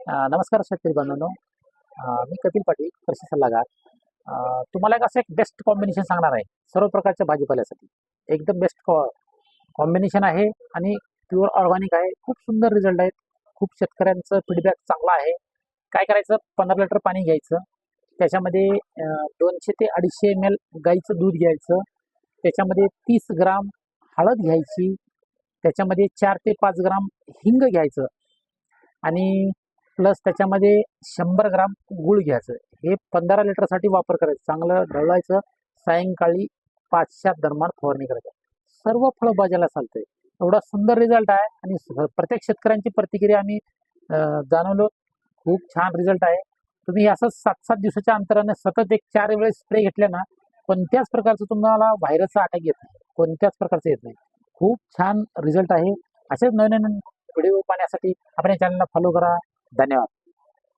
नमस्कार शेतकरी बांधवांनो. मी कपिल पाटील, कृषी सल्लागार. तुम्हाला एक बेस्ट कॉम्बिनेशन सांगणार आहे सर्व प्रकारच्या भाजीपाल्यासाठी. एकदम बेस्ट कॉम्बिनेशन आहे आणि प्युअर ऑर्गॅनिक आहे. खूप सुंदर रिझल्ट आहेत. खूप शेतकऱ्यांचं फीडबॅक चांगला आहे. काय करायचं, 15 लिटर पाणी घ्यायचं, त्याच्यामध्ये 200 ते 250 ml गाईचं दूध घ्यायचं, त्याच्यामध्ये 30 ग्राम हळद घ्यायची, त्याच्यामध्ये 4 ते 5 ग्राम हिंग घ्यायचं आणि प्लस त्याच्यामध्ये 100 ग्राम गूळ घ्यायचं. हे 15 लिटरसाठी वापर करायचं. चांगलं ढवळायचं. सायंकाळी 5च्या दरम्यान फवारणी करायची. सर्व फळभाज्याला चालतंय. एवढा सुंदर रिझल्ट आहे आणि प्रत्येक शेतकऱ्यांची प्रतिक्रिया आम्ही जाणवलो. खूप छान रिझल्ट आहे. तुम्ही असंच 7-7 दिवसाच्या अंतराने सतत एक 4 वेळेस स्प्रे घेतले ना, कोणत्याच प्रकारचं तुम्हाला व्हायरसचा अटॅक येत नाही. कोणत्याच प्रकारचं येत नाही. खूप छान रिझल्ट आहे. असेच नवीन नवीन व्हिडिओ पाहण्यासाठी आपण या चॅनलला फॉलो करा. धन्यवाद.